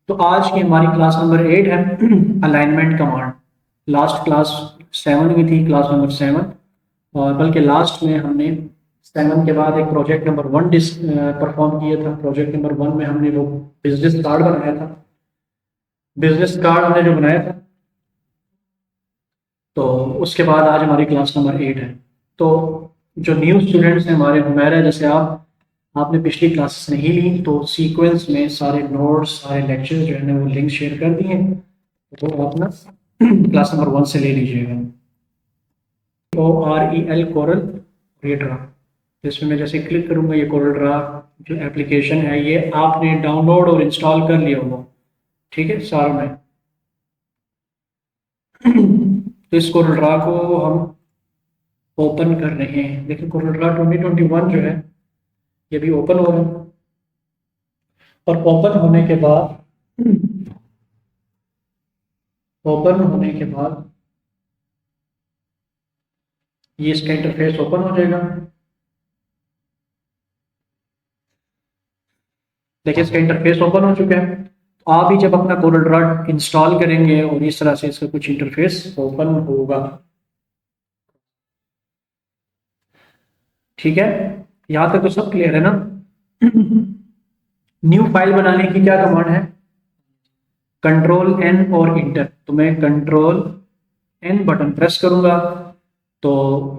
तो आज की हमारी क्लास नंबर 8 है अलाइनमेंट कमांड। लास्ट क्लास 7 में थी, क्लास नंबर 7, और बल्कि लास्ट में हमने 7 के बाद एक प्रोजेक्ट नंबर 1 परफॉर्म किया था। प्रोजेक्ट नंबर 1 में हमने वो बिजनेस कार्ड बनाया था। बिजनेस कार्ड हमने जो बनाया था, तो उसके बाद आज हमारी क्लास नंबर 8 है। तो जो न्यू स्टूडेंट्स हैं हमारे, हुमैरा जैसे आपने पिछली क्लासेस नहीं ली, तो सीक्वेंस में सारे नोट्स, सारे लेक्चर जो है ना वो लिंक शेयर कर दिए हैं, तो वो अपना क्लास नंबर 1 से ले लीजिएगा। OREL कोरल ड्रा, इसमें मैं जैसे क्लिक करूंगा, ये कोरल ड्रा जो एप्लीकेशन है ये आपने डाउनलोड और इंस्टॉल कर लिया होगा, ठीक है सारा में। तो इस कोरल ड्रा को हम ओपन कर रहे हैं। देखिए कोरल ड्रा 2021 जो है ये भी ओपन हो रहा है, और ओपन होने के बाद ये इसका इंटरफेस ओपन हो जाएगा। देखिए इसका इंटरफेस ओपन हो चुका है। तो आप ही जब अपना कोरल ड्रा इंस्टॉल करेंगे और इस तरह से इसका कुछ इंटरफेस ओपन होगा, ठीक है। यहां तक तो सब क्लियर है ना। न्यू फाइल बनाने की क्या कमांड है? कंट्रोल एन और इंटर। तो मैं कंट्रोल एन बटन प्रेस करूंगा तो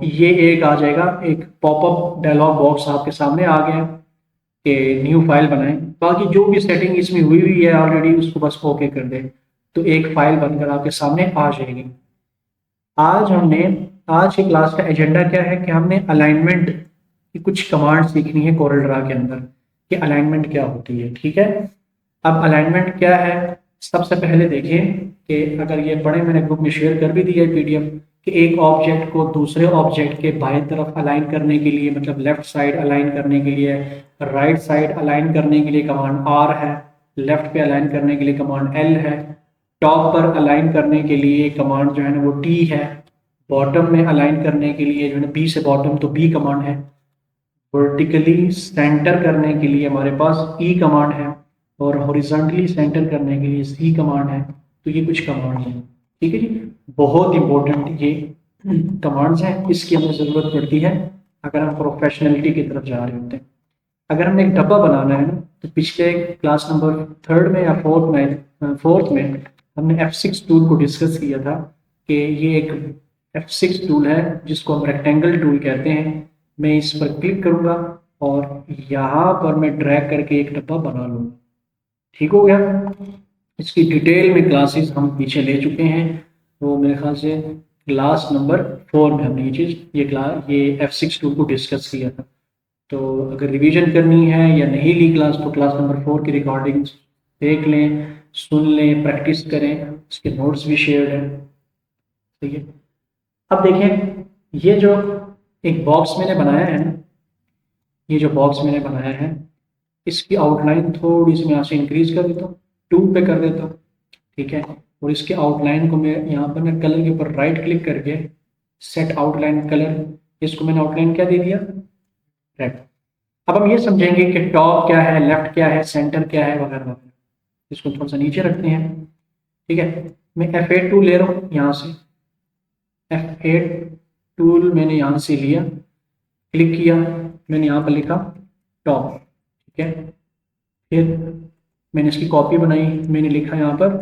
ये एक आ जाएगा, एक पॉपअप डायलॉग बॉक्स आपके सामने आ गया कि न्यू फाइल बनाएं। बाकी जो भी सेटिंग इसमें हुई हुई है ऑलरेडी उसको बस ओके कर दें, तो एक फाइल बनकर आपके सामने आ जाएगी। आज हमने आज की क्लास का एजेंडा क्या है कि हमने अलाइनमेंट की कुछ कमांड सीखनी है कोरल ड्रा के अंदर, कि अलाइनमेंट क्या होती है, ठीक है। अब अलाइनमेंट क्या है, सबसे पहले देखिए कि अगर ये पढ़े, मैंने ग्रुप में शेयर कर भी दिया है PDF, कि एक ऑब्जेक्ट को दूसरे ऑब्जेक्ट के बाएं तरफ अलाइन करने के लिए, मतलब लेफ्ट साइड अलाइन करने के लिए, राइट साइड अलाइन करने के लिए कमांड R है, लेफ्ट पे अलाइन करने के लिए कमांड L है, टॉप पर अलाइन करने के लिए कमांड जो है ना वो T है, बॉटम में अलाइन करने के लिए जो है ना B से बॉटम तो B कमांड है, वर्टिकली सेंटर करने के लिए हमारे पास E कमांड है, और हॉरिजॉन्टली सेंटर करने के लिए C कमांड है। तो ये कुछ कमांड है, ठीक है जी। बहुत इंपॉर्टेंट ये कमांड्स हैं, इसकी हमें ज़रूरत पड़ती है अगर हम प्रोफेशनलिटी की तरफ जा रहे होते हैं। अगर हमने एक डब्बा बनाना है ना, तो पिछले क्लास नंबर 3 में या फोर्थ में हमने F6 टूल को डिस्कस किया था कि ये एक F6 टूल है जिसको हम रेक्टेंगल टूल कहते हैं। मैं इस पर क्लिक करूंगा और यहाँ पर मैं ड्रैग करके एक डब्बा बना लूंगा, ठीक हो गया। इसकी डिटेल में क्लासेस हम पीछे ले चुके हैं, वो मेरे ख्याल से क्लास नंबर 4 में हमने ये F6 टूल को डिस्कस किया था। तो अगर रिवीजन करनी है या नहीं ली क्लास, तो क्लास नंबर 4 की रिकॉर्डिंग्स देख लें, सुन लें, प्रैक्टिस करें, इसके नोट्स भी शेयर हैं, ठीक है। अब देखें, ये जो एक बॉक्स मैंने बनाया है ना, ये जो बॉक्स मैंने बनाया है, इसकी आउटलाइन थोड़ी सी मैं यहाँ से इंक्रीज कर देता हूँ, 2 पे कर देता हूँ, ठीक है। और इसके आउटलाइन को मैं यहाँ पर मैं कलर के ऊपर राइट क्लिक करके सेट आउटलाइन कलर, इसको मैंने आउटलाइन क्या दे दिया, रेड। अब हम ये समझेंगे कि टॉप क्या है, लेफ्ट क्या है, सेंटर क्या है, वगैरह वगैरह। इसको थोड़ा सा नीचे रखते हैं, ठीक है। मैं F8 टूल ले रहा हूँ यहाँ से, F8 टूल मैंने यहाँ से लिया, क्लिक किया, मैंने यहाँ पर लिखा टॉप, ठीक है। फिर मैंने इसकी कॉपी बनाई, मैंने लिखा यहाँ पर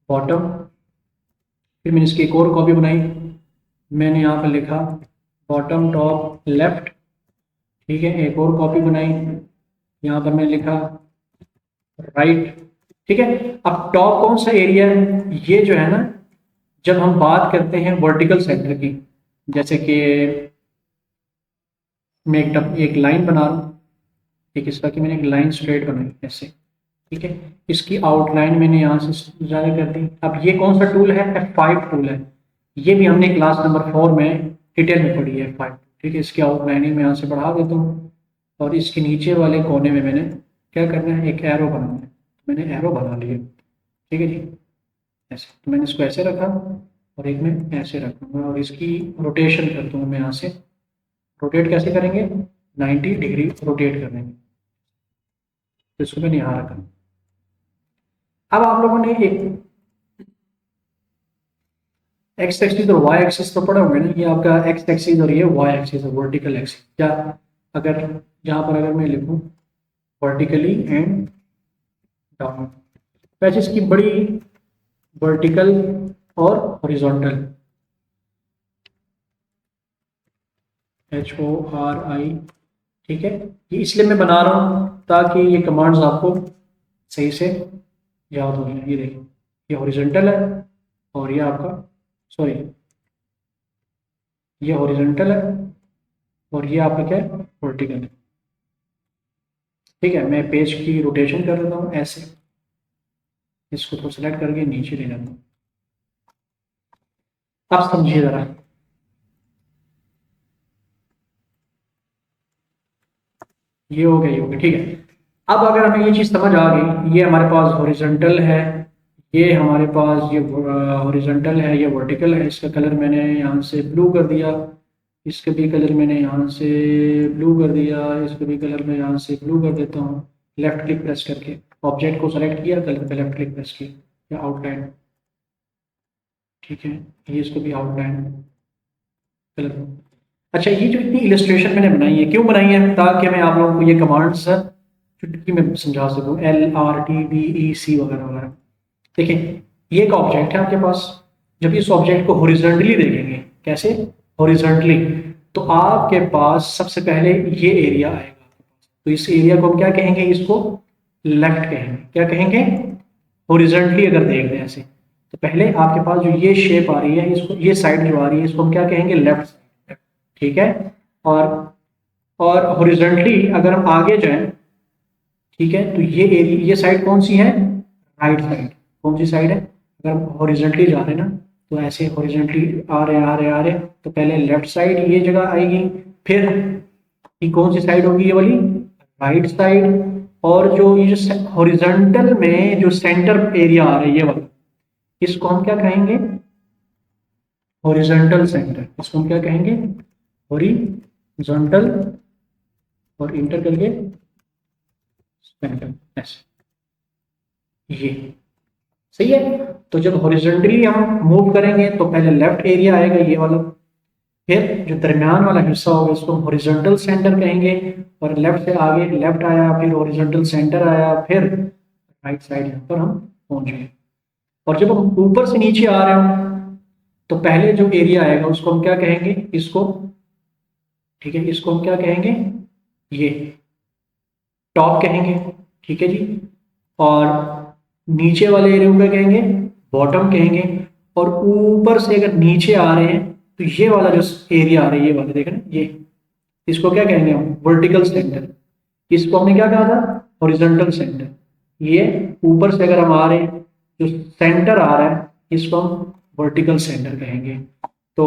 बॉटम। फिर मैंने इसकी एक और कॉपी बनाई, मैंने यहाँ पर लिखा बॉटम टॉप लेफ्ट, ठीक है। एक और कॉपी बनाई, यहाँ पर मैंने लिखा राइट, ठीक है। अब टॉप कौन सा एरिया है, ये जो है ना, जब हम बात करते हैं वर्टिकल सेंटर की, जैसे कि मैं एक लाइन बना रहा हूँ, एक इस तरह की मैंने एक लाइन स्ट्रेट बनाई ऐसे, ठीक है। इसकी आउटलाइन मैंने यहाँ से ज़्यादा कर दी। अब ये कौन सा टूल है, F5 टूल है। ये भी हमने क्लास नंबर 4 में डिटेल में पढ़ी है, F5, ठीक है। इसकी आउटलाइनिंग में यहाँ से बढ़ा देता हूँ, और इसके नीचे वाले कोने में मैंने क्या करना है, एक एरो बनाना है। मैंने एरो बना लिया, ठीक है जी, ऐसे। तो मैंने इसको ऐसे रखा और एक में ऐसे रखूँगा, और इसकी रोटेशन कर दूँगा मैं यहाँ से। रोटेट कैसे करेंगे, 90 डिग्री रोटेट करेंगे। तो इसको मैंने यहाँ रखा, अब आप लोगों ने एक एक्स एक्सिस और वाई एक्सिस तो पढ़ा होंगे ना, ये आपका एक्स एक्सिस और ये वाई एक्सिस है, वर्टिकल एक्सिस। क्या अगर यहाँ पर अगर मैं लिखूँ वर्टिकली एंड डाउन, वैसे इसकी बड़ी वर्टिकल और हॉरिजॉन्टल, HORI, ठीक है। ये इसलिए मैं बना रहा हूँ ताकि ये कमांड्स आपको सही से याद हो जाए। ये देखिए, ये हॉरिजॉन्टल है और ये आपका, सॉरी, ये हॉरिजॉन्टल है और ये आपका क्या है, वर्टिकल है। ठीक है, मैं पेज की रोटेशन कर देता हूँ ऐसे, इसको तो सेलेक्ट करके नीचे ले जाता हूँ। अब समझिए जरा, ये हो गया, ये हो गया, ठीक है। अब अगर हमें ये चीज़ समझ आ गई, ये हमारे पास हॉरिजॉन्टल है, ये हमारे पास ये हॉरिजॉन्टल है, ये वर्टिकल है। इसका कलर मैंने यहाँ से ब्लू कर दिया, इसका भी कलर मैंने यहाँ से ब्लू कर दिया, इसका भी कलर मैं यहाँ से ब्लू कर देता हूँ। लेफ्ट क्लिक प्रेस करके ऑब्जेक्ट को सेलेक्ट किया, कलर पे लेफ्ट क्लिक प्रेस किया, या आउटलाइन, ठीक है, ये इसको भी आउटलाइन कलर। अच्छा, ये जो इतनी इलस्ट्रेशन मैंने बनाई है, क्यों बनाई है, ताकि मैं आप लोगों को ये कमांड्स चुटकी में समझा सकूँ, LRTBEC वगैरह वगैरह। देखिए, ये एक ऑब्जेक्ट है आपके पास, जब इस ऑब्जेक्ट को हॉरिजॉन्टली देखेंगे, कैसे, हॉरिजॉन्टली, तो आपके पास सबसे पहले ये एरिया आएगा। तो इस एरिया को हम क्या कहेंगे, इसको लेफ्ट कहेंगे। क्या कहेंगे, हॉरिजॉन्टली अगर देख रहे हैं ऐसे, तो पहले आपके पास जो ये शेप आ रही है, इसको, ये साइड जो आ रही है, इसको हम क्या कहेंगे, लेफ्ट साइड, ठीक है। और और हॉरिजॉन्टली अगर हम आगे जाएं, ठीक है, तो ये एरिया, ये साइड कौन सी है, राइट साइड। कौन सी साइड है, अगर हम हॉरिजॉन्टली जा रहे हैं ना, तो ऐसे हॉरिजॉन्टली आ रहे आ रहे आ रहे, तो पहले लेफ्ट साइड ये जगह आएगी, फिर ये कौन सी साइड होगी, ये वाली राइट साइड। और जो ये जो हॉरिजॉन्टल में जो सेंटर एरिया आ रहा है, ये वाला, इसको हम क्या कहेंगे, हॉरिजॉन्टल सेंटर। इसको हम क्या कहेंगे, हॉरिजॉन्टल, और इंटर करके सेंटर, ऐसे, ये सही है। तो जब हॉरिजॉन्टली हम मूव करेंगे तो पहले लेफ्ट एरिया आएगा, ये वाला, फिर जो दरमियान वाला हिस्सा होगा इसको हम हॉरिजॉन्टल सेंटर कहेंगे, और लेफ्ट से आगे लेफ्ट आया, फिर हॉरिजॉन्टल सेंटर आया, फिर राइट साइड यहाँ पर हम पहुंच गए। और जब हम ऊपर से नीचे आ रहे हो, तो पहले जो एरिया आएगा उसको हम क्या कहेंगे, इसको, ठीक है, इसको हम क्या कहेंगे, ये टॉप कहेंगे, ठीक है जी। और नीचे वाले एरिया को क्या कहेंगे, बॉटम कहेंगे। और ऊपर से अगर नीचे आ रहे हैं, तो ये वाला जो एरिया आ रहा है, ये वाला देख रहे हैं, ये, इसको क्या कहेंगे हम, वर्टिकल सेंटर। इसको हमने क्या कहा था, हॉरिजॉन्टल सेंटर। ये ऊपर से अगर हम आ रहे हैं, जो सेंटर आ रहा है, इसको हम वर्टिकल सेंटर कहेंगे। तो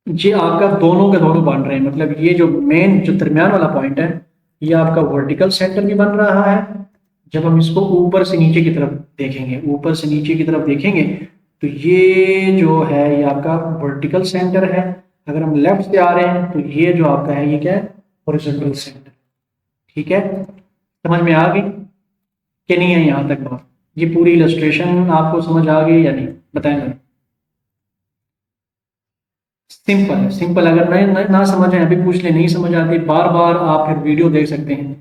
ये आपका दोनों के दोनों बन रहे हैं, मतलब ये जो मेन जो दरमियान वाला पॉइंट है, ये आपका वर्टिकल सेंटर भी बन रहा है। जब हम इसको ऊपर से नीचे की तरफ देखेंगे, ऊपर से नीचे की तरफ देखेंगे, तो ये जो है ये आपका वर्टिकल सेंटर है। अगर हम लेफ्ट से आ रहे हैं, तो ये जो आपका है, ये क्या है, हॉरिजॉन्टल सेंटर, ठीक है। समझ में आ गई कि नहीं है यहाँ तक बात, ये पूरी इलस्ट्रेशन आपको समझ आ गई या नहीं, बताएं जरा। सिंपल है, सिंपल। अगर ना समझ आए, अभी पूछ ले, नहीं समझ आती, बार बार आप फिर वीडियो देख सकते हैं।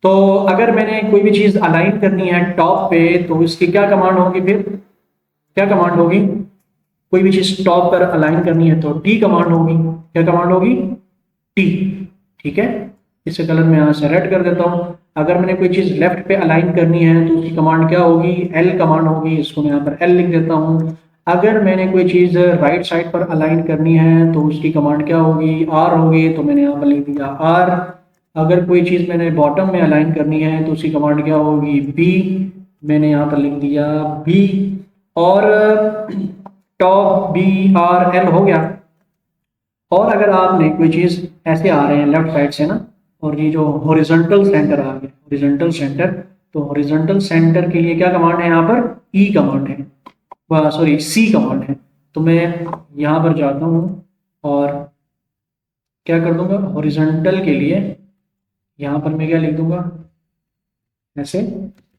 तो अगर मैंने कोई भी चीज़ अलाइन करनी है टॉप पे, तो इसकी क्या कमांड होगी, फिर क्या कमांड होगी, कोई भी चीज़ टॉप पर अलाइन करनी है तो टी कमांड होगी। क्या कमांड होगी, टी, ठीक है। इससे कलर मैं यहाँ से रेड कर देता हूँ। अगर मैंने कोई चीज़ लेफ्ट पे अलाइन करनी है तो उसकी कमांड क्या होगी, एल कमांड होगी। इसको मैं यहाँ पर एल लिख देता हूँ। अगर मैंने कोई चीज़ राइट साइड पर अलाइन करनी है तो उसकी कमांड क्या होगी, आर होगी, तो मैंने यहाँ पर लिख दिया आर। अगर कोई चीज़ मैंने बॉटम में अलाइन करनी है तो उसकी कमांड क्या होगी, बी, मैंने यहाँ पर लिख दिया बी। और टॉप, बी आर एल हो गया। और अगर आपने कोई चीज़ ऐसे आ रहे हैं लेफ्ट साइड से ना, और ये जो हॉरिजॉन्टल सेंटर आ गया, हॉरिजॉन्टल सेंटर, तो हॉरिजॉन्टल सेंटर के लिए क्या कमांड है, यहाँ पर ई कमांड है, सॉरी सी कमांड है। तो मैं यहाँ पर जाता हूँ और क्या कर दूंगा, हॉरिजॉन्टल के लिए यहाँ पर मैं क्या लिख दूंगा, ऐसे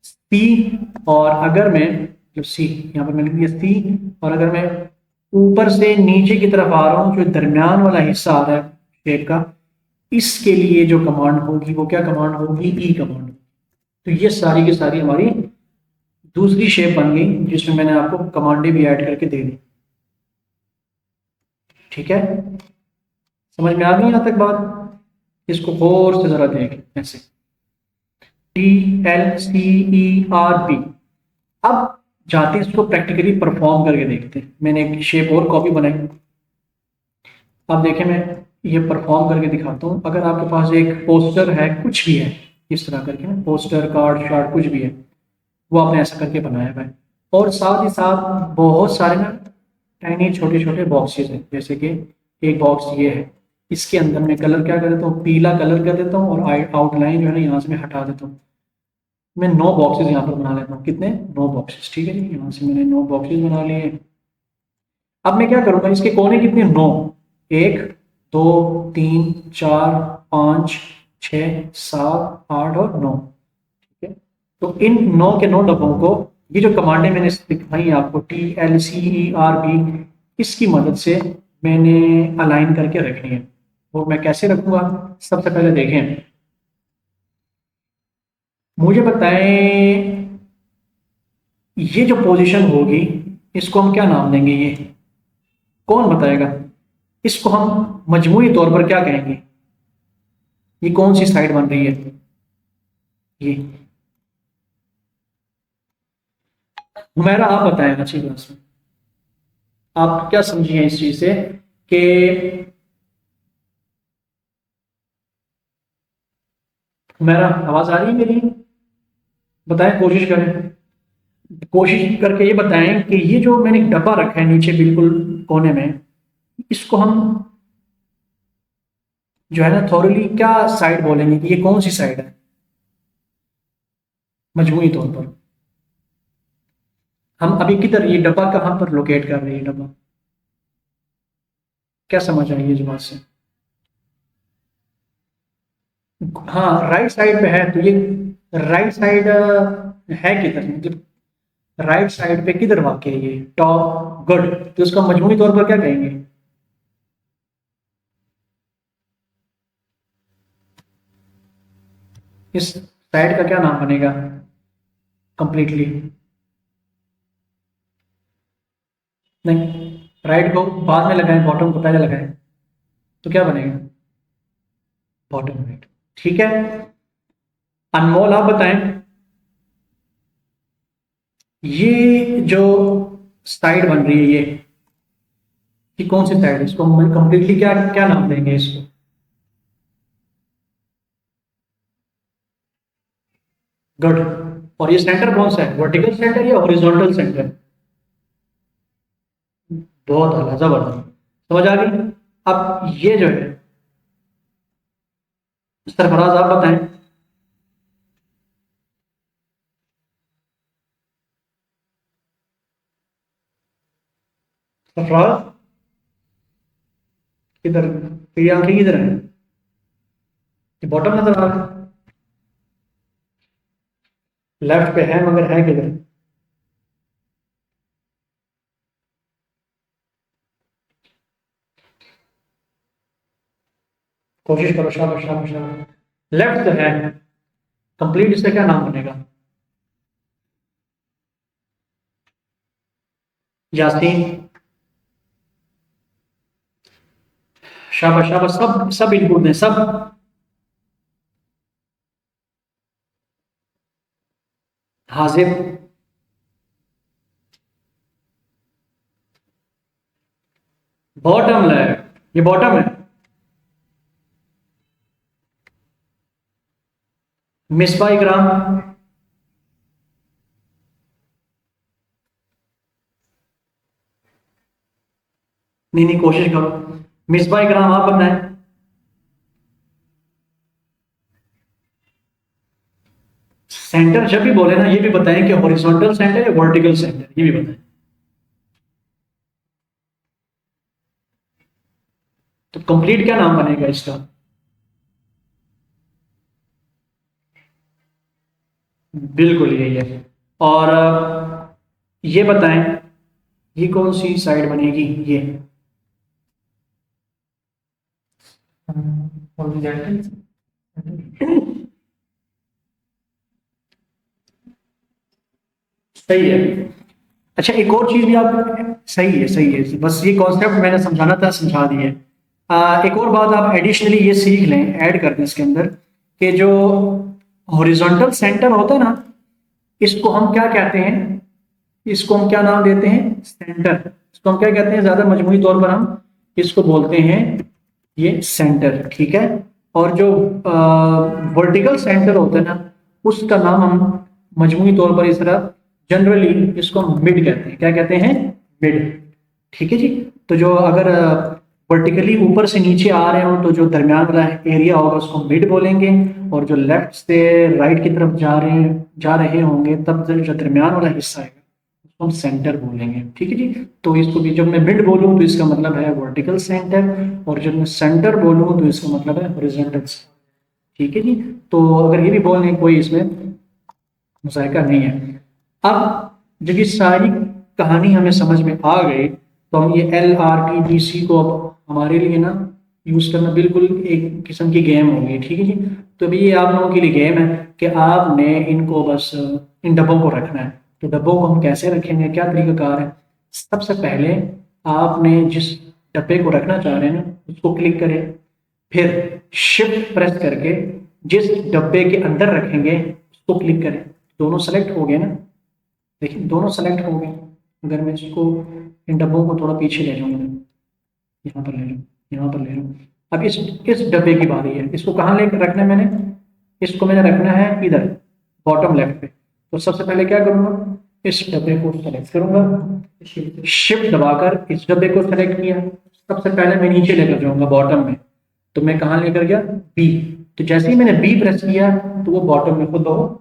सी, और अगर मैं सी यहाँ पर मैंने लिख दिया सी, और अगर मैं ऊपर से नीचे की तरफ आ रहा हूँ, जो दरमियान वाला हिस्सा आ रहा है शेप का, इसके लिए जो कमांड होगी वो क्या कमांड होगी, ई कमांड। तो ये सारी की सारी हमारी दूसरी शेप बन गई, जिसमें मैंने आपको कमांडें भी ऐड करके दे दी। ठीक है, समझ में आ गई यहां तक बात? इसको और से जरा देख ऐसे, T L C E R B. अब जाते हैं इसको प्रैक्टिकली परफॉर्म करके देखते हैं। मैंने एक शेप और कॉपी बनाई। अब देखें, मैं ये परफॉर्म करके दिखाता हूँ। अगर आपके पास एक पोस्टर है, कुछ भी है इस तरह करके ना, पोस्टर कार्ड शार्ड कुछ भी है, वो आपने ऐसा करके बनाया हुआ है, और साथ ही साथ बहुत सारे ना टाइनी छोटे छोटे बॉक्सेस हैं। जैसे कि एक बॉक्स ये है, इसके अंदर मैं कलर क्या कर देता हूँ, पीला कलर कर देता हूँ, और आउटलाइन जो है ना यहाँ से मैं हटा देता हूँ। मैं 9 बॉक्सेस यहाँ पर बना लेता हूँ। कितने? 9 बॉक्सेस। ठीक है जी, यहाँ से मैंने 9 बॉक्सेस बना लिए। अब मैं क्या करूँगा, इसके कोने कितने? 9। 1 2 3 4 5 6 7 8 और 9। ठीक है, तो इन 9 के 9 डब्बों को, ये जो कमांडें मैंने दिखाई आपको, T L C E R B, इसकी मदद से मैंने अलाइन करके रखनी है। वो मैं कैसे रखूंगा? सबसे पहले देखें, मुझे बताएं ये जो पोजीशन होगी, इसको हम क्या नाम देंगे? ये कौन बताएगा? इसको हम मजमूई तौर पर क्या कहेंगे? ये कौन सी साइड बन रही है? ये हुमैरा आप बताएं अच्छी क्लास में, आप क्या समझिए इस चीज से कि हुमैरा आवाज आ रही है मेरी? बताएं, कोशिश करें, कोशिश करके ये बताएं कि ये जो मैंने एक डब्बा रखा है नीचे बिल्कुल कोने में, इसको हम जो है ना थोरली क्या साइड बोलेंगे, कि ये कौन सी साइड है मजमूई तौर पर? हम अभी किधर, ये डब्बा कहाँ पर लोकेट कर रहे हैं? डब्बा क्या समझ आई है इस बात से? हाँ, राइट साइड पे है, तो ये राइट साइड है किधर, मतलब राइट साइड पे किधर वाक़ है ये? Top, good. तो इसका मजमूई तौर पर क्या कहेंगे? इस साइड का क्या नाम बनेगा कंप्लीटली? नहीं, राइट को बाद में लगाएं, बॉटम को पहले लगाएं, तो क्या बनेगा? Bottom right. ठीक है, अनमोल आप बताएं, ये जो साइड बन रही है ये कौन सी साइड है? इसको हम कंप्लीटली क्या क्या नाम देंगे इसको? गुड। और ये सेंटर कौन सा है, वर्टिकल सेंटर या हॉरिजॉन्टल सेंटर? बहुत आला, जबरदस्त, समझ आ गई। अब ये जो है, सरफराज आप बताएं। सरफराज किधर, तेरी आंखें किधर है? बॉटम नजर आ रहा है? लेफ्ट पे है, मगर है किधर? कोशिश करो, शाबाश शाबाश शाबाश। लेफ्ट तो है कंप्लीट, इसका क्या नाम बनेगा? यासीन, शाबाश शाबाश, सब सब इनपुट दें सब। हाजिर, बॉटम लेफ्ट, ये बॉटम है। मिसबा इकराम, नहीं नहीं, कोशिश करो। मिसबा इकराम आप बताएं। सेंटर जब भी बोले ना, ये भी बताएं कि हॉरिजॉन्टल सेंटर या वर्टिकल सेंटर, ये भी बताएं। तो कंप्लीट क्या नाम बनेगा इसका? बिल्कुल यही है। और ये बताएं, ये कौन सी साइड बनेगी? ये हॉरिजॉन्टल। सही है। अच्छा, एक और चीज भी आप, सही है सही है, बस ये कॉन्सेप्ट मैंने समझाना था, समझा दिए। एक और बात आप एडिशनली ये सीख लें, ऐड कर दें इसके अंदर, कि जो हॉरिजॉन्टल सेंटर होता है ना, इसको हम क्या कहते हैं? इसको हम क्या नाम देते हैं? सेंटर। इसको हम क्या कहते हैं? ज्यादा मजमूई तौर पर हम इसको बोलते हैं ये सेंटर, ठीक है। और जो वर्टिकल सेंटर होता है ना, उसका नाम हम मजमूई तौर पर इस तरह जनरली इसको मिड कहते हैं। क्या कहते हैं? मिड। ठीक है जी। तो जो अगर वर्टिकली ऊपर से नीचे आ रहे हो तो जो दरमियान वाला एरिया होगा उसको मिड बोलेंगे, और जो लेफ्ट से राइट की तरफ जा रहे होंगे तब जो दरमियान वाला हिस्सा है उसको हम सेंटर बोलेंगे। ठीक है जी। तो इसको भी जब मैं मिड बोलूँ तो इसका मतलब है वर्टिकल सेंटर, और जब मैं सेंटर बोलूँ तो इसका मतलब है हॉरिजॉन्टल। ठीक है जी। तो अगर ये भी बोलने कोई इसमें मुज़ायका नहीं है। अब जब ये सारी कहानी हमें समझ में आ गई, तो हम ये LRTBC को अब हमारे लिए ना यूज़ करना बिल्कुल एक किस्म की गेम होगी। ठीक है जी। तो अभी ये आप लोगों के लिए गेम है कि आपने इनको बस इन डब्बों को रखना है। तो डब्बों को हम कैसे रखेंगे, क्या तरीकाकार है? सबसे पहले आपने जिस डब्बे को रखना चाह रहे हैं ना उसको क्लिक करें, फिर शिफ्ट प्रेस करके जिस डब्बे के अंदर रखेंगे उसको क्लिक करें। दोनों सेलेक्ट हो गए ना? देखिए दोनों सेलेक्ट हो गए। अगर मैं इसको, इन डब्बों को थोड़ा पीछे ले जाऊंगा, यहाँ पर ले लूँ, यहाँ पर ले लूँ। अब इस डब्बे की बारी है, इसको कहाँ लेकर रखना है मैंने? इसको मैंने रखना है इधर बॉटम लेफ्ट पे। तो सबसे पहले क्या करूंगा? इस डब्बे को सेलेक्ट करूंगा, शिफ्ट दबाकर इस डब्बे को सेलेक्ट किया। सबसे पहले मैं नीचे लेकर जाऊंगा बॉटम में। तो मैं कहाँ लेकर गया? बी। तो जैसे ही मैंने बी प्रेस किया तो वो बॉटम में खुद ब खुद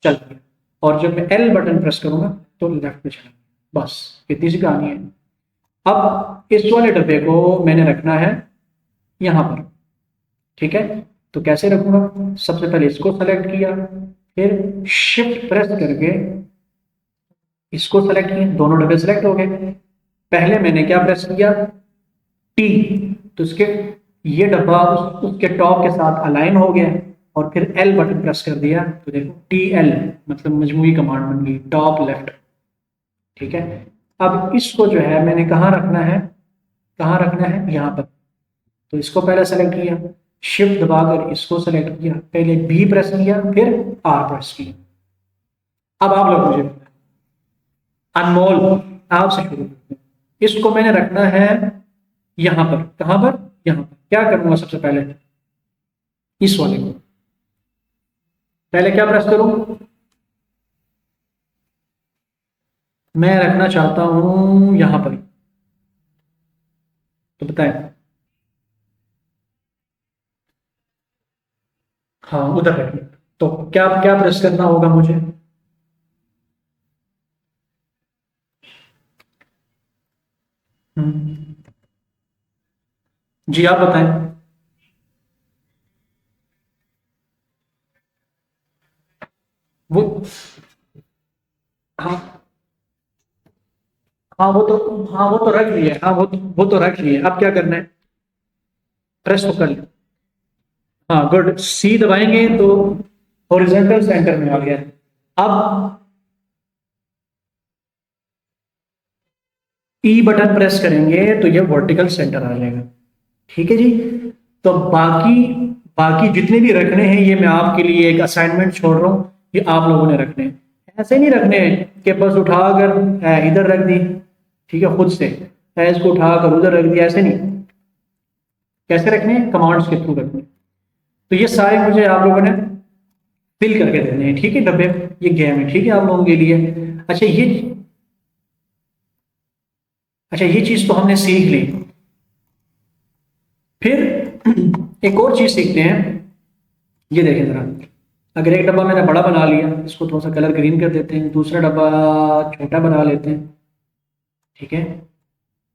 चल गया। और जब मैं एल बटन प्रेस करूंगा तो लेफ्ट पे चला गया। बस इतनी सी कहानी है। अब इस वाले डब्बे को मैंने रखना है यहां पर। ठीक है। तो कैसे रखूंगा? सबसे पहले इसको सेलेक्ट किया, फिर शिफ्ट प्रेस करके इसको सेलेक्ट किया, दोनों डब्बे सेलेक्ट हो गए। पहले मैंने क्या प्रेस किया? टी। तो उसके ये डब्बा उसके टॉप के साथ अलाइन हो गया। और फिर एल बटन प्रेस कर दिया तो देखो TL, मतलब मजमूई कमांड बन गई, टॉप लेफ्ट। ठीक है। अब इसको जो है मैंने कहाँ रखना है? कहाँ रखना है? यहाँ पर। तो इसको पहले सेलेक्ट किया, शिफ्ट दबाकर इसको सेलेक्ट किया, पहले बी प्रेस किया, फिर R प्रेस किया। अब आप लोग मुझे अनमोल, आपसे शुरू करते हैं। इसको मैंने रखना है यहां पर। कहां पर? यहां पर। क्या करूंगा सबसे पहले? इस वाले को पहले क्या प्रेस करूं? मैं रखना चाहता हूं यहां पर। तो बताएं। हाँ, उधर रखना। तो क्या क्या प्रेस करना होगा मुझे? हम्म, जी आप बताएं। वो, हाँ हाँ, हाँ वो तो रख लिए, हाँ वो तो रख लिए। अब क्या करना है? प्रेस तो कर लिया। हाँ गुड, सी दबाएंगे तो हॉरिजॉन्टल सेंटर में आ गया। अब ई बटन प्रेस करेंगे तो ये वर्टिकल सेंटर आ जाएगा। ठीक है जी। तो बाकी बाकी जितने भी रखने हैं ये मैं आपके लिए एक असाइनमेंट छोड़ रहा हूँ, ये आप लोगों ने रखने हैं। ऐसे नहीं रखने हैं कि बस उठाकर इधर रख दी, ठीक है, खुद से इसको उठाकर उधर रख दिया, ऐसे नहीं। कैसे रखने हैं? कमांड्स के थ्रू रखने हैं। तो ये सारे मुझे आप लोगों ने फिल करके देने हैं, ठीक है, डब्बे। ये गेम है, ठीक है, आप लोगों के लिए। अच्छा ये अच्छा ये चीज तो हमने सीख ली। फिर एक और चीज सीखते हैं। ये देखें जरा, अगर एक डब्बा मैंने बड़ा बना लिया, इसको थोड़ा सा कलर ग्रीन कर देते हैं, दूसरा डब्बा छोटा बना लेते हैं। ठीक है।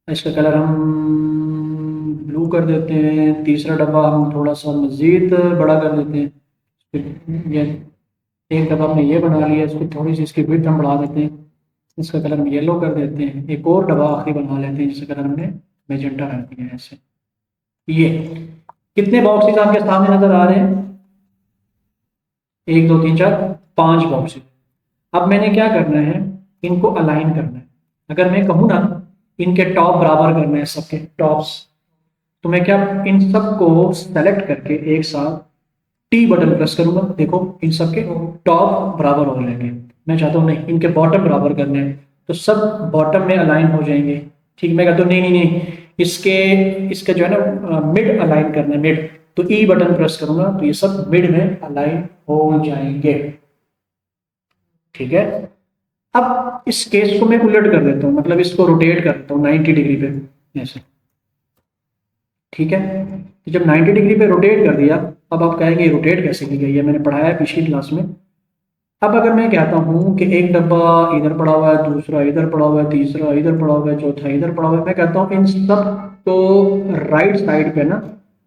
इसका कलर हम ब्लू कर देते हैं, तीसरा डब्बा हम थोड़ा सा मजीद बड़ा कर देते हैं। फिर ये एक डब्बा हमने ये बना लिया, इसको थोड़ी सी इसकी विड्थ हम बढ़ा देते हैं, इसका कलर हम येलो कर देते हैं, एक और डब्बा आखिरी बना लेते हैं जिसका कलर हमने मैजेंटा रख दिया है ऐसे। ये कितने बॉक्सेस आपके सामने नजर आ रहे हैं? 1 2 3 4 5 बॉक्सेस। अब मैंने क्या करना है, इनको अलाइन करना है। अगर मैं कहूँ ना इनके टॉप बराबर करना है, सबके टॉप्स, तो मैं क्या इन सबको सेलेक्ट करके एक साथ टी बटन प्रेस करूंगा। देखो इन सबके टॉप बराबर हो जाएंगे। मैं चाहता हूँ नहीं इनके बॉटम बराबर करने हैं, तो सब बॉटम में अलाइन हो जाएंगे। ठीक, मैं कहता हूँ नहीं नहीं नहीं, इसके इसके जो है ना मिड अलाइन करना है, मिड, तो ई बटन प्रेस करूंगा तो ये सब मिड में अलाइन हो जाएंगे। ठीक है, अब इस केस को मैं उलट कर देता हूँ, मतलब इसको रोटेट कर देता हूँ 90 डिग्री पे ऐसे। ठीक है, तो जब 90 डिग्री पे रोटेट कर दिया, अब आप कहेंगे रोटेट कैसे की गई है, मैंने पढ़ाया है पिछली क्लास में। अब अगर मैं कहता हूँ कि एक डब्बा इधर पड़ा हुआ है, दूसरा इधर पड़ा हुआ है, तीसरा इधर पड़ा हुआ है, चौथा इधर पड़ा हुआ है, मैं कहता हूँ इन सब को राइट साइड पे ना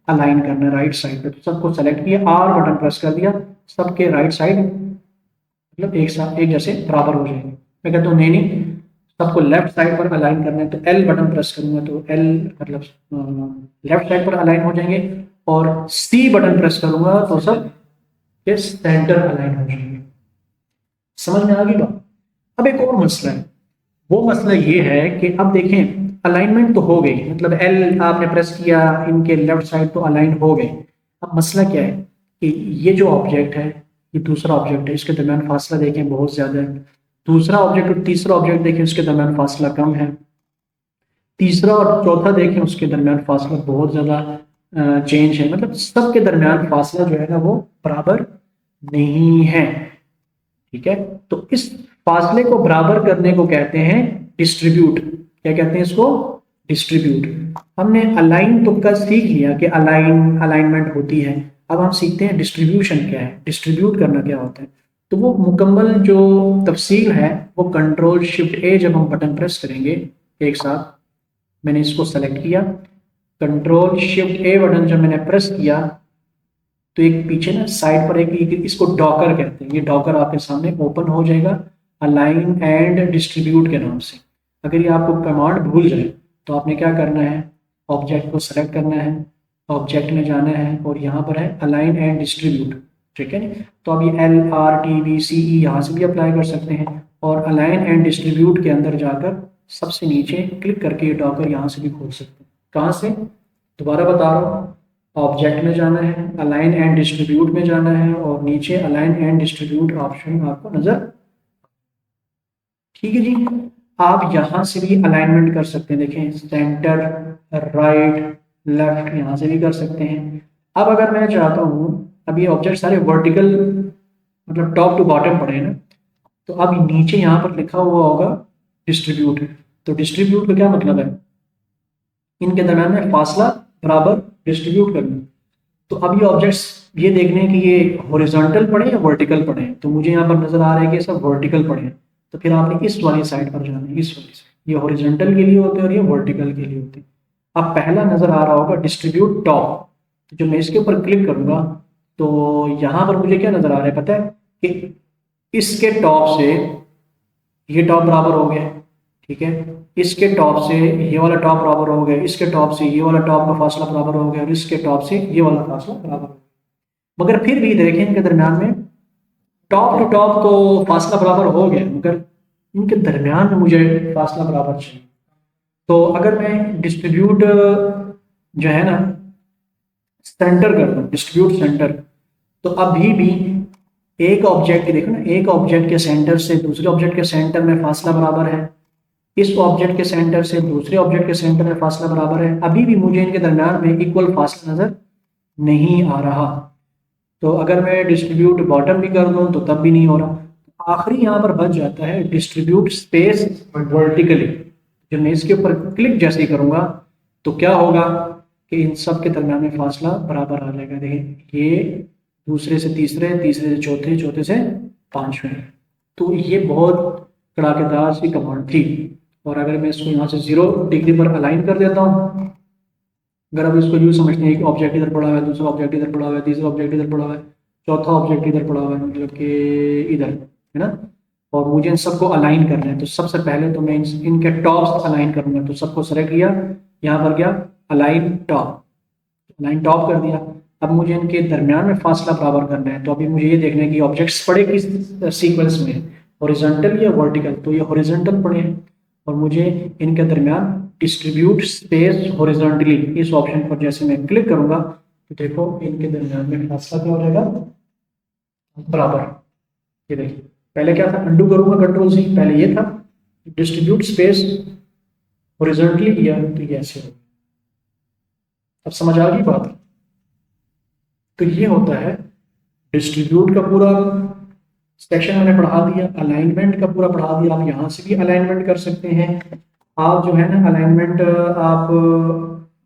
अलाइन करना है, राइट साइड पे। तो सबको सेलेक्ट किया, आर बटन प्रेस कर दिया, सबके राइट साइड मतलब एक साथ एक जैसे बराबर हो जाएंगे। मैं कहता हूँ नहीं नहीं, सबको लेफ्ट साइड पर अलाइन करना है, तो एल बटन प्रेस करूंगा तो एल मतलब लेफ्ट साइड पर अलाइन हो जाएंगे, और सी बटन प्रेस करूंगा तो सब के सेंटर अलाइन हो जाएंगे। समझ में आ गई बात? अब एक और मसला है, वो मसला ये है कि अब देखें अलाइनमेंट तो हो गई, मतलब एल आपने प्रेस किया, इनके लेफ्ट साइड तो अलाइन हो गए। अब मसला क्या है कि ये जो ऑब्जेक्ट है, ये दूसरा ऑब्जेक्ट है, इसके दरमियान फासला देखें बहुत ज्यादा है। दूसरा ऑब्जेक्ट और तीसरा ऑब्जेक्ट देखें उसके दरमियान फासला कम है। तीसरा और चौथा देखें उसके दरमियान फासला बहुत ज्यादा चेंज है, मतलब सबके दरमियान फासला जो है ना वो बराबर नहीं है। ठीक है, तो इस फासले को बराबर करने को कहते हैं डिस्ट्रीब्यूट। क्या कहते हैं इसको? डिस्ट्रीब्यूट। हमने अलाइन तो का सीख लिया कि अलाइनमेंट होती है, अब हम सीखते हैं डिस्ट्रीब्यूशन क्या है, डिस्ट्रीब्यूट करना क्या होता है। तो वो मुकम्मल जो तफसील है वो कंट्रोल शिफ्ट ए जब हम बटन प्रेस करेंगे एक साथ, मैंने इसको सेलेक्ट किया, कंट्रोल शिफ्ट ए बटन जब मैंने प्रेस किया तो एक पीछे ना साइड पर एक इसको डॉकर कहते हैं, ये डॉकर आपके सामने ओपन हो जाएगा अलाइन एंड डिस्ट्रीब्यूट के नाम से। अगर ये आपको कमांड भूल जाए तो आपने क्या करना है, ऑब्जेक्ट को सेलेक्ट करना है, ऑब्जेक्ट में जाना है और यहाँ पर है अलाइन एंड डिस्ट्रीब्यूट। ठीक है, तो आप ये एल आर टी वी सी ई यहाँ से भी अप्लाई कर सकते हैं, और अलाइन एंड डिस्ट्रीब्यूट के अंदर जाकर सबसे नीचे क्लिक करके ये डॉकर यहाँ से भी खोल सकते हैं। कहाँ से? दोबारा बता रहा हूँ, ऑब्जेक्ट में जाना है, अलाइन एंड डिस्ट्रीब्यूट में जाना है, और नीचे अलाइन एंड डिस्ट्रीब्यूट ऑप्शन आपको नजर। ठीक है जी, आप यहां से भी अलाइनमेंट कर सकते हैं, देखें सेंटर, राइट, लेफ्ट, यहां से भी कर सकते हैं। अब अगर मैं चाहता हूं, अब ये ऑब्जेक्ट सारे वर्टिकल मतलब टॉप टू बॉटम पड़े हैं ना, तो अब नीचे यहाँ पर लिखा हुआ होगा डिस्ट्रीब्यूट। तो डिस्ट्रीब्यूट का क्या मतलब है? इनके दरम्यान में फासला बराबर डिस्ट्रीब्यूट करना। तो अब ये ऑब्जेक्ट्स ये देखने हैं कि ये हॉरिजॉन्टल पड़े या वर्टिकल पड़े हैं, तो मुझे यहाँ पर नजर आ रहा है कि सब वर्टिकल पड़े हैं, तो फिर आपने इस वाली साइड पर जाना है, इस वाली साइड। ये हॉरिजॉन्टल के लिए होते हैं और ये वर्टिकल के लिए होते हैं। अब पहला नजर आ रहा होगा डिस्ट्रीब्यूट टॉप, तो जब मैं इसके ऊपर क्लिक करूंगा तो यहाँ पर मुझे क्या नजर आ रहा है पता है कि इसके टॉप से ये टॉप बराबर हो गया। ठीक है, इसके टॉप से ये वाला टॉप बराबर हो गया, इसके टॉप से ये वाला टॉप का फासला बराबर हो गया, और इसके टॉप से ये वाला फासला बराबर हो गया। मगर फिर भी देखें इनके दरमियान में टॉप टू टॉप तो फासला बराबर हो गया, मगर इनके दरमियान में मुझे फासला बराबर चाहिए। तो अगर मैं डिस्ट्रीब्यूट जो है ना सेंटर कर दूं, डिस्ट्रीब्यूट सेंटर, तो अभी भी एक ऑब्जेक्ट देखो ना, एक ऑब्जेक्ट के सेंटर से दूसरे ऑब्जेक्ट के सेंटर में फासला बराबर है, इस ऑब्जेक्ट के सेंटर से दूसरे ऑब्जेक्ट के सेंटर में फासला बराबर है, अभी भी मुझे इनके दरमियान में इक्वल फासला नजर नहीं आ रहा। तो अगर मैं डिस्ट्रीब्यूट बॉटम भी कर दूं तो तब भी नहीं हो रहा। आखिरी यहाँ पर बच जाता है डिस्ट्रीब्यूट स्पेस वर्टिकली। जब मैं इसके ऊपर क्लिक जैसे ही करूंगा तो क्या होगा कि इन सब के दरमियान में फासला बराबर आ जाएगा। देखिए ये दूसरे से तीसरे, तीसरे से चौथे, चौथे से पांचवें। तो ये बहुत कड़ाकेदार सी कमांड थी। और अगर मैं इसको यहाँ से 0 डिग्री पर अलाइन कर देता हूँ, अगर आप इसको यूँ समझते हैं कि ऑब्जेक्ट इधर पड़ा हुआ है, दूसरा ऑब्जेक्ट इधर पड़ा हुआ है, तीसरा ऑब्जेक्ट इधर पड़ा हुआ है, चौथा ऑब्जेक्ट इधर पड़ा हुआ है, मतलब कि इधर है ना। और मुझे इन सबको अलाइन करना है, तो सबसे पहले तो मैं इनके टॉप्स अलाइन करूंगा। तो सबको सेलेक्ट किया, यहाँ पर गया अलाइन टॉप, अलाइन टॉप कर दिया। अब मुझे इनके दरमियान में फासला बराबर करना है। तो अभी मुझे ये देखना है कि ऑब्जेक्ट्स पड़े किस सीक्वेंस में, हॉरिजॉन्टल या वर्टिकल। तो ये हॉरिजॉन्टल पड़े हैं, और मुझे इनके दरमियान डिस्ट्रीब्यूट स्पेस हॉरिजॉन्टली, इस ऑप्शन पर जैसे मैं क्लिक करूंगा तो देखो इनके दरमियान में फासला क्या हो जाएगा, बराबर। ये देखिए, पहले क्या था, अंडू करूंगा कंट्रोल सी, पहले ये था डिस्ट्रीब्यूट स्पेस हॉरिजॉन्टली किया तो ये ऐसे हो। अब समझ आ गई बात। तो ये होता है डिस्ट्रीब्यूट का पूरा सेक्शन मैंने पढ़ा दिया, अलाइनमेंट का पूरा पढ़ा दिया। आप यहाँ से भी अलाइनमेंट कर सकते हैं। आप जो है ना अलाइनमेंट आप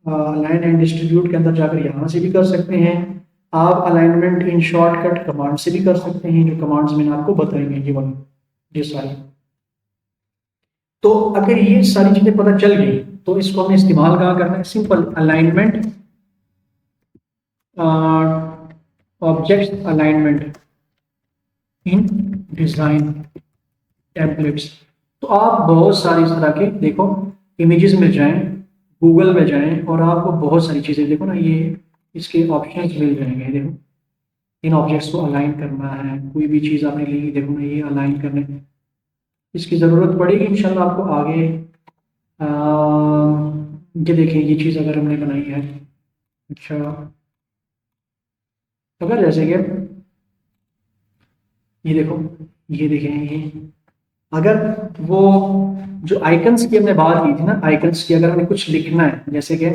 अलाइन एंड डिस्ट्रीब्यूट के अंदर जाकर यहाँ से भी कर सकते हैं। आप अलाइनमेंट इन शॉर्टकट कमांड से भी कर सकते हैं, जो कमांड्स मैंने आपको बताएंगे ये वाली, ये सारी। तो अगर ये सारी चीजें पता चल गई तो इसको हमें इस्तेमाल कहाँ करना है, सिंपल अलाइनमेंट, ऑब्जेक्ट अलाइनमेंट इन डिजाइन टेम्पलेट्स। तो आप बहुत सारी इस तरह के देखो इमेजेस में जाएं, गूगल में जाएं, और आपको बहुत सारी चीज़ें देखो ना, ये इसके ऑप्शंस मिल जाएंगे। देखो इन ऑब्जेक्ट्स को अलाइन करना है, कोई भी चीज़ आपने ली, देखो ना ये अलाइन करने, इसकी ज़रूरत पड़ेगी इंशाल्लाह आपको आगे। ये देखें, ये चीज़ अगर हमने बनाई है, अच्छा अगर जैसे कि ये देखो, ये देखें, ये अगर वो जो आइकन्स की हमने बात की थी ना, आइकन्स की अगर हमें कुछ लिखना है, जैसे कि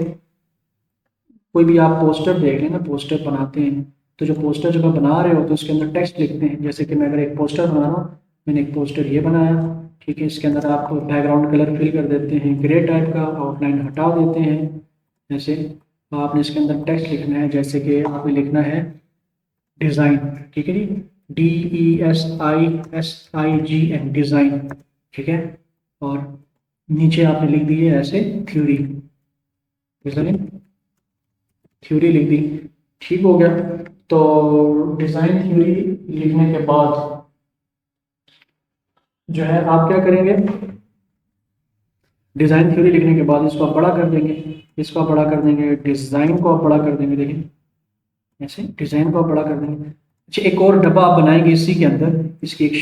कोई भी आप पोस्टर देख लें ना, पोस्टर बनाते हैं, तो जो पोस्टर जब आप बना रहे हो तो उसके अंदर टेक्स्ट लिखते हैं। जैसे कि मैं अगर एक पोस्टर बना रहा हूँ, मैंने एक पोस्टर ये बनाया, ठीक है, इसके अंदर आप बैकग्राउंड कलर फिल कर देते हैं ग्रे टाइप का, आउटलाइन हटा देते हैं। जैसे आपने इसके अंदर टेक्स्ट लिखना है, जैसे कि आपने लिखना है डिज़ाइन, ठीक है जी, DESISIGN डिज़ाइन, ठीक है। और नीचे आपने लिख दी है ऐसे थ्योरी, डिज़ाइन थ्योरी लिख दी, ठीक हो गया। तो डिज़ाइन थ्योरी लिखने के बाद जो है आप क्या करेंगे, डिज़ाइन थ्योरी लिखने के बाद इसको आप बड़ा कर देंगे, इसको आप बड़ा कर देंगे, डिज़ाइन को आप बड़ा कर देंगे, देखिए ऐसे डिज़ाइन को आप बड़ा कर देंगे। अच्छा, एक और डब्बा आप बनाएंगे इसी के अंदर, इसकी एक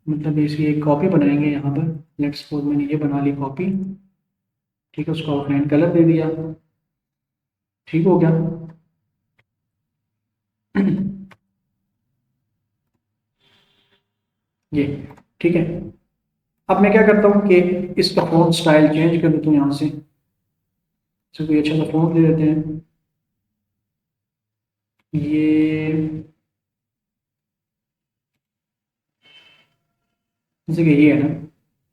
मतलब इसकी एक कॉपी बनाएंगे यहाँ पर। लेट्स सपोज मैंने ये बना ली कॉपी, ठीक है, उसको आउटलाइन कलर दे दिया, ठीक हो गया। ये ठीक है। अब मैं क्या करता हूँ कि इसका फ़ॉन्ट स्टाइल चेंज कर देता हूँ, यहाँ से इसको कोई अच्छा सा फ़ॉन्ट दे देते हैं। ये जैसे कि ये है ना,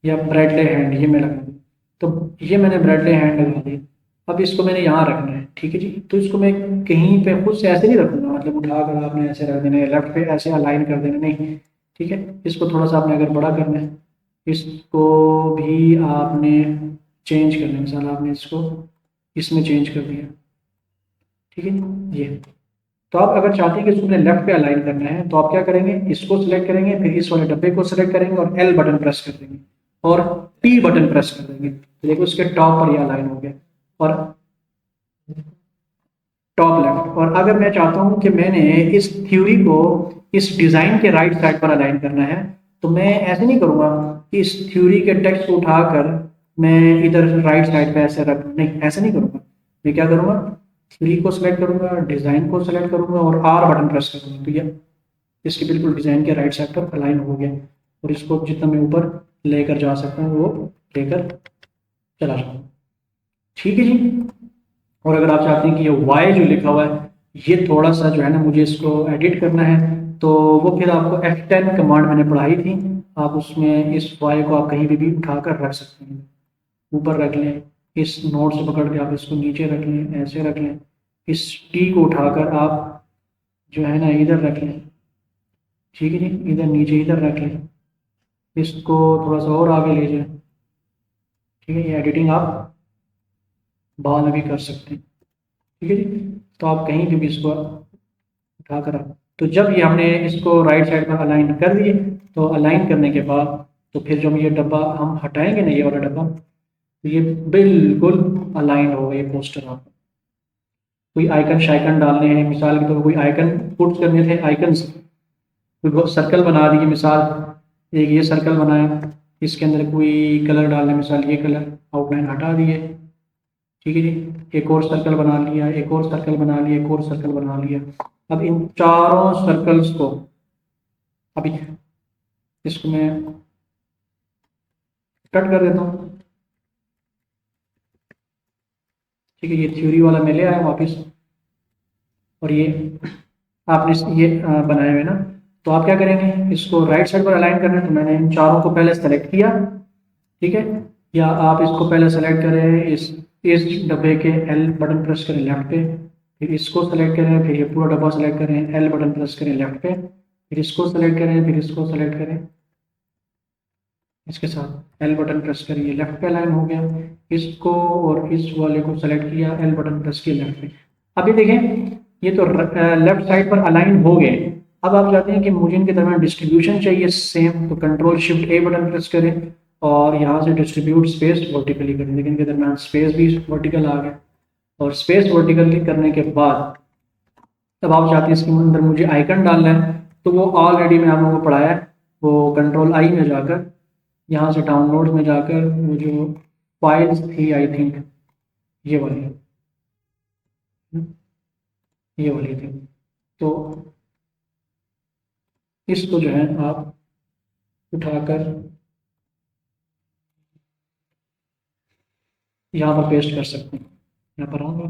या ब्राइटले हैंड, ये मैं लगा दूँ, तो ये मैंने ब्राइटले हैंड लगा दी। अब इसको मैंने यहाँ रखना है, ठीक है जी। तो इसको मैं कहीं पे खुद से ऐसे नहीं रखूंगा, मतलब उठा कर आपने ऐसे रख देना है, लेफ्ट पे ऐसे अलाइन कर देना, नहीं, ठीक है। इसको थोड़ा सा आपने अगर बड़ा करना है, इसको भी आपने चेंज करना है, मिसाल आपने इसको इसमें चेंज कर दिया, ठीक है ये। तो आप अगर चाहते हैं कि इसको लेफ्ट पे अलाइन करना है, तो आप क्या करेंगे, इसको सिलेक्ट करेंगे, फिर इस वाले डब्बे को सिलेक्ट करेंगे और एल बटन प्रेस कर देंगे और टी बटन प्रेस कर देंगे, तो देखो उसके टॉप पर ये अलाइन हो गया, और टॉप लेफ्ट। और अगर मैं चाहता हूं कि मैंने इस थ्योरी को इस डिजाइन के राइट साइड पर अलाइन करना है, तो मैं ऐसे नहीं करूंगा कि इस थ्योरी के टेक्स्ट को उठाकर मैं इधर राइट साइड पे ऐसे रख, नहीं ऐसे नहीं करूंगा। मैं क्या करूंगा, थ्योरी को सिलेक्ट करूंगा, डिजाइन को सिलेक्ट करूंगा और आर बटन प्रेस करूंगा, तो ये इसके बिल्कुल डिजाइन के राइट साइड पर अलाइन हो गया। और इसको जितना मैं ऊपर लेकर जा सकता हूँ वो लेकर चला जाऊँ, ठीक है जी। और अगर आप चाहते हैं कि ये वाई जो लिखा हुआ है ये थोड़ा सा जो है ना मुझे इसको एडिट करना है, तो वो फिर आपको F10 कमांड मैंने पढ़ाई थी, आप उसमें इस वाई को आप कहीं भी उठाकर रख सकते हैं, ऊपर रख लें, इस नोट से पकड़ के आप इसको नीचे रख लें, ऐसे रख लें, इस टी को उठाकर आप जो है ना इधर रख लें, ठीक है जी, इधर नीचे इधर रख लें, इसको थोड़ा सा और आगे ले जाएं, ठीक है। ये एडिटिंग आप बाद में भी कर सकते हैं, ठीक है जी। तो आप कहीं भी इसको उठाकर आप तो जब ये हमने इसको राइट साइड पर अलाइन कर दिए, तो अलाइन करने के बाद तो फिर जब ये डब्बा हम हटाएंगे ना, ये वाला डब्बा, तो ये बिल्कुल अलाइन होगा ये पोस्टर। आपको कोई आइकन शाइकन डालने हैं, मिसाल के तौर पर कोई आइकन पुट करने थे, आइकन्स कोई सर्कल बना दिए, मिसाल एक ये सर्कल बनाया, इसके अंदर कोई कलर डालना, मिसाल ये कलर, आउटलाइन हटा दिए, ठीक है जी। एक और सर्कल बना लिया, एक और सर्कल बना लिया, एक और सर्कल बना लिया। अब इन चारों सर्कल्स को अभी इसको मैं कट कर देता हूँ, ठीक है। ये थ्योरी वाला मैं ले आया वापस, और ये आपने ये बनाए हुए ना, तो आप क्या करेंगे, इसको राइट साइड पर अलाइन करना है, तो मैंने इन चारों को पहले सेलेक्ट किया, ठीक है। या आप इसको पहले सेलेक्ट करें, इस डब्बे के एल बटन प्रेस करें लेफ्ट पे, फिर इसको सेलेक्ट करें, फिर ये पूरा डब्बा सेलेक्ट करें, एल बटन प्रेस करें लेफ्ट पे, फिर इसको सेलेक्ट करें, फिर इसको सेलेक्ट करें, इसके साथ एल बटन प्रेस करिए, लेफ्ट पे अलाइन हो गया। इसको और इस वाले को सेलेक्ट किया, एल बटन प्रेस किया लेफ्ट पे। अभी देखें ये तो लेफ्ट साइड पर अलाइन हो गए। अब आप चाहते हैं कि मुझे इनके दरमियान डिस्ट्रीब्यूशन चाहिए सेम, तो कंट्रोल शिफ्ट ए बटन प्रेस करें और यहाँ से डिस्ट्रीब्यूट स्पेस वर्टिकली करें। लेकिन इनके दरमियान स्पेस भी वर्टिकल आ गया, और स्पेस वर्टिकली करने के बाद तब आप चाहते हैं इसके अंदर मुझे आइकन डालना है, तो वो ऑलरेडी मैं आप लोगों को पढ़ाया है। वो कंट्रोल आई में जाकर, यहाँ से डाउनलोड में जाकर, वो जो फाइल्स थी आई थिंक ये वाली, ये वाली थी, तो इसको जो है आप उठाकर यहाँ पर पेस्ट कर सकते हैं। यहाँ पर आऊँगा,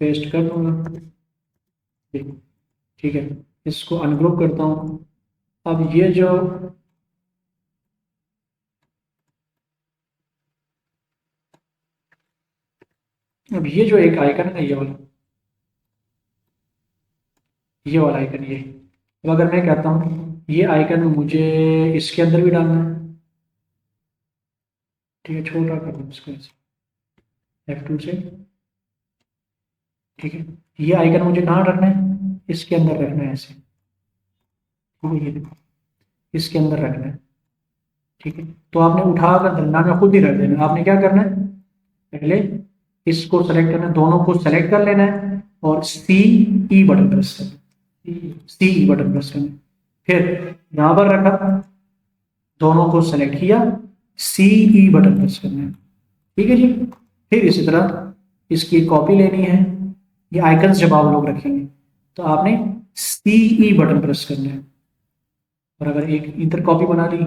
पेस्ट कर दूँगा, ठीक है। इसको अनग्रुप करता हूँ। अब ये जो एक आइकन है ना, ये वाला आइकन, ये अब अगर मैं कहता हूँ ये आइकन मुझे इसके अंदर भी डालना है, ठीक है, छोटा कर दूँ इसको ऐसे F2 से, ठीक है। ये आइकन मुझे कहाँ रखना है, इसके अंदर रखना है ऐसे, ठीक है, ये देखो इसके अंदर रखना है, ठीक है। तो आपने उठाकर दरम्यान में खुद ही रख देना। आपने क्या करना है, पहले इसको सेलेक्ट करना है, दोनों को सेलेक्ट कर लेना है और सी ई बटन प्रेस करना, सी ई बटन प्रेस करना, फिर यहां पर रखा, दोनों को सेलेक्ट किया, सी ई बटन प्रेस करना है, ठीक है जी। फिर इसी तरह इसकी कॉपी लेनी है, ये आइकन्स जब आप लोग रखेंगे तो आपने सी ई बटन प्रेस करना है, और अगर एक इधर कॉपी बना ली,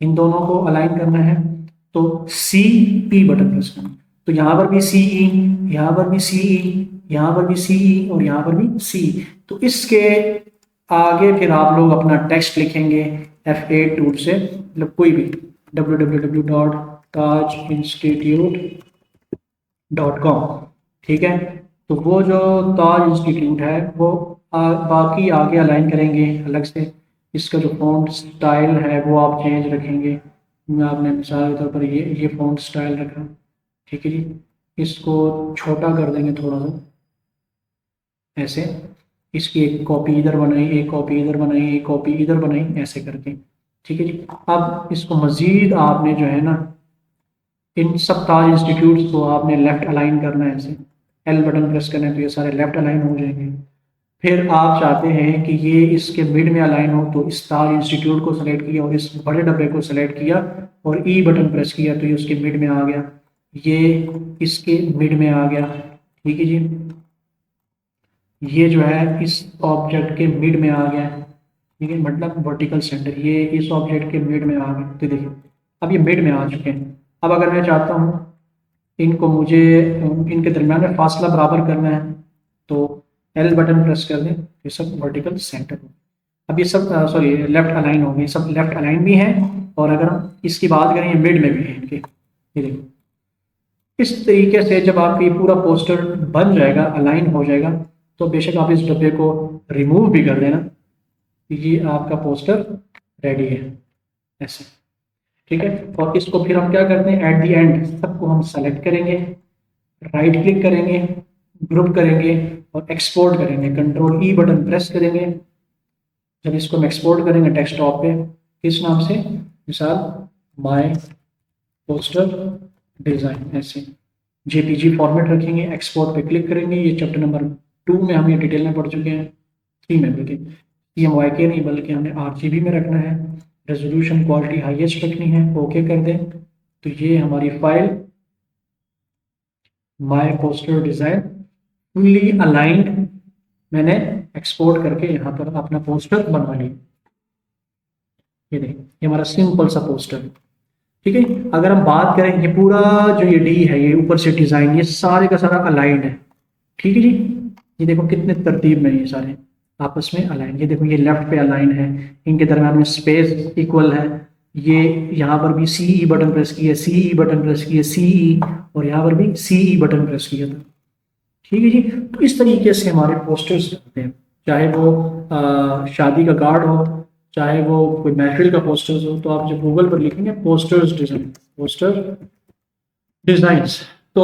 इन दोनों को अलाइन करना है, तो सी ई बटन प्रेस करना है। तो यहाँ पर भी सी ई, यहाँ पर भी सी ई, यहाँ पर भी सी ई, और यहाँ पर भी सी। तो इसके आगे फिर आप लोग अपना टेक्स्ट लिखेंगे F8 टूल से, मतलब कोई भी www.tajinstitute.com, ठीक है। तो वो जो ताज इंस्टीट्यूट है वो बाकी आगे अलाइन करेंगे अलग से। इसका जो फॉन्ट स्टाइल है वो आप चेंज रखेंगे। मैं आपने मिसाल के तौर पर ये फॉन्ट स्टाइल रखा, ठीक है जी। इसको छोटा कर देंगे थोड़ा सा ऐसे, इसकी एक कॉपी इधर बनाई, एक कॉपी इधर बनाई, एक कॉपी इधर बनाई, ऐसे करके, ठीक है जी। अब इसको मज़ीद आपने जो है ना, इन सब ताज इंस्टीट्यूट्स को आपने लेफ्ट अलाइन करना है ऐसे, एल बटन प्रेस करना है तो ये सारे लेफ्ट अलाइन हो जाएंगे। फिर आप चाहते हैं कि ये इसके मिड में अलाइन हो, तो इस ताज इंस्टीट्यूट को सेलेक्ट किया और इस बड़े डब्बे को सेलेक्ट किया और ई बटन प्रेस किया, तो ये उसके मिड में आ गया, ये इसके मिड में आ गया, ठीक है जी। ये जो है इस ऑब्जेक्ट के मिड में आ गया, ठीक है, मतलब वर्टिकल सेंटर, ये इस ऑब्जेक्ट के मिड में आ गया। तो देखिए अब ये मिड में आ चुके हैं। अब अगर मैं चाहता हूँ इनको मुझे इनके दरम्यान में फासला बराबर करना है, तो एल बटन प्रेस कर दें, ये सब वर्टिकल सेंटर हो। अब ये सब सॉरी लेफ्ट अलाइन हो गए, सब लेफ्ट अलाइन भी हैं, और अगर हम इसकी बात करें ये मिड में भी है इनके, ये देखो। इस तरीके से जब आपकी पूरा पोस्टर बन जाएगा, अलाइन हो जाएगा, तो बेशक आप इस डब्बे को रिमूव भी कर देना, ये आपका पोस्टर रेडी है ऐसे, ठीक है। और इसको फिर हम क्या करते हैं, एट द एंड सबको हम सेलेक्ट करेंगे, राइट क्लिक करेंगे, ग्रुप करेंगे और एक्सपोर्ट करेंगे, कंट्रोल ई बटन प्रेस करेंगे, जब इसको हम एक्सपोर्ट करेंगे डेस्कटॉप पे किस नाम से, मिसाल माय पोस्टर डिज़ाइन, ऐसे जेपीजी फॉर्मेट रखेंगे, एक्सपोर्ट पे क्लिक करेंगे। ये चैप्टर नंबर 2 में हम ये डिटेल में पढ़ चुके हैं, 3 में बल्कि CMYK नहीं बल्कि हमने RGB में रखना है, रेजोल्यूशन क्वालिटी हाईएस्ट रखनी है, ओके कर दें तो ये हमारी file my poster design fully aligned मैंने एक्सपोर्ट करके यहाँ पर अपना पोस्टर बनवा लिया। ये देखिए ये हमारा सिंपल सा पोस्टर है, ठीक है। अगर हम बात करें ये पूरा जो ये डी है, ये ऊपर से डिज़ाइन, ये सारे का सारा अलाइंड है, ठीक है जी। ये देखो कितने तरतीब में ये सारे आपस में अलाइन, ये देखो ये लेफ्ट पे अलाइन है, इनके दरम्यान में स्पेस इक्वल है, ये यहाँ पर भी CE बटन प्रेस किया, CE बटन प्रेस किया, CE, और यहाँ पर भी CE बटन प्रेस किया था, ठीक है जी। तो इस तरीके से हमारे पोस्टर्स बनते हैं, चाहे वो शादी का कार्ड हो, चाहे वो कोई महफिल का पोस्टर्स हो। तो आप जब गूगल पर लिखेंगे पोस्टर्स डिज़ाइन, पोस्टर डिज़ाइंस, तो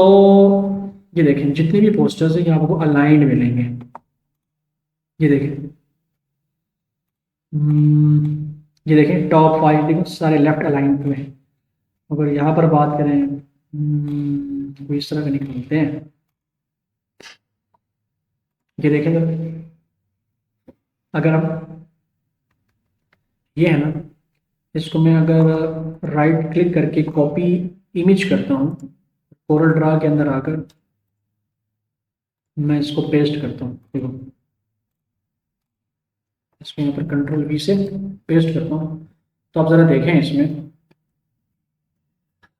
ये देखें जितने भी पोस्टर्स हैं ये आपको अलाइंड मिलेंगे। ये देखें ये देखें टॉप 5 देखो सारे लेफ्ट अलाइन पे हैं। अगर यहाँ पर बात करें कोई इस तरह का निकलते हैं, ये देखें तो अगर हम ये है ना, इसको मैं अगर राइट क्लिक करके कॉपी इमेज करता हूँ, कोरल ड्रा के अंदर आकर मैं इसको पेस्ट करता हूँ, देखो इसको यहाँ पर कंट्रोल V से पेस्ट करता हूँ। तो आप ज़रा देखें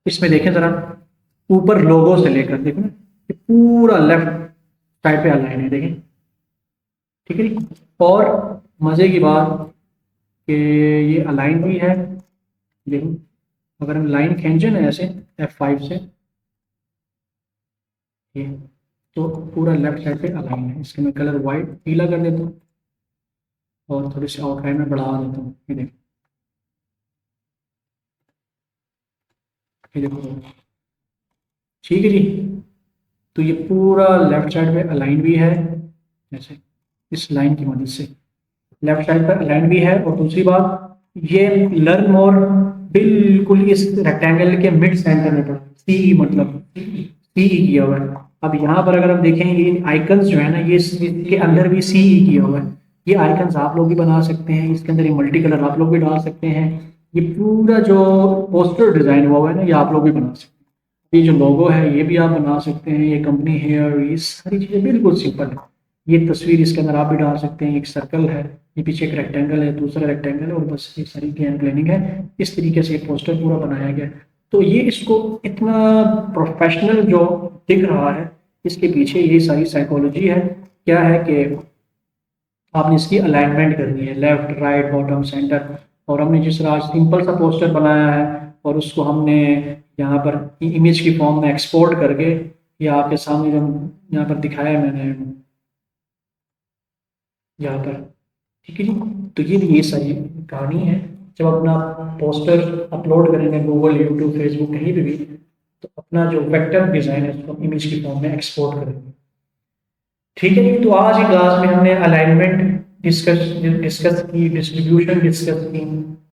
इसमें देखें ज़रा ऊपर लोगो से लेकर देखो ना, ये पूरा लेफ्ट साइड पे अलाइन है, देखें, ठीक है जी। और मज़े की बात कि ये अलाइन भी है, देखो अगर हम लाइन खींचे ना ऐसे F5 से, ये तो पूरा लेफ्ट साइड पे अलाइन है। इसका मैं कलर वाइट पीला कर देता हूँ और थोड़ी सी आउटलाइन में बढ़ा देता हूँ, ये देखो, ये देखो, ठीक है जी। तो ये पूरा लेफ्ट साइड पे अलाइन भी है, जैसे इस लाइन की मदद से लेफ्ट साइड पर अलाइन भी है। और दूसरी बात ये लर्न मोर बिल्कुल इस रेक्टेंगल के मिड सेंटर में पड़ा, CE मतलब CE किया हुआ है। अब यहाँ पर अगर हम देखें ये आइकन्स जो है ना, ये इसके अंदर भी CE किया हुआ है। ये आइकन्स आप लोग भी बना सकते हैं, इसके अंदर ये मल्टी कलर आप लोग भी डाल सकते हैं। ये पूरा जो पोस्टर डिज़ाइन हुआ है ना, ये आप लोग भी बना सकते हैं। ये जो लोगो है ये भी आप बना सकते हैं, ये कंपनी है, और ये सारी चीज़ें बिल्कुल सिंपल है। ये तस्वीर इसके अंदर आप भी डाल सकते हैं, एक सर्कल है, ये पीछे एक रेक्टेंगल है, दूसरा रेक्टेंगल है, और बस ये सारी गेम प्लानिंग है। इस तरीके से पोस्टर पूरा बनाया गया। तो ये इसको इतना प्रोफेशनल जो दिख रहा है, इसके पीछे ये सारी साइकोलॉजी है। क्या है कि आपने इसकी अलाइनमेंट करनी है, लेफ्ट राइट बॉटम सेंटर। और हमने जिस तरह सिंपल सा पोस्टर बनाया है और उसको हमने यहाँ पर इमेज की फॉर्म में एक्सपोर्ट करके ये आपके सामने जो यहाँ पर दिखाया मैंने यहाँ पर, ठीक है जी। तो ये सारी कहानी है। जब अपना पोस्टर अपलोड करेंगे गूगल, यूट्यूब, फेसबुक कहीं पे भी, तो अपना जो वेक्टर डिज़ाइन है उसको इमेज की फॉर्म में एक्सपोर्ट करेंगे, ठीक है जी। तो आज की क्लास में हमने अलाइनमेंट डिस्कस की, डिस्ट्रीब्यूशन डिस्कस की,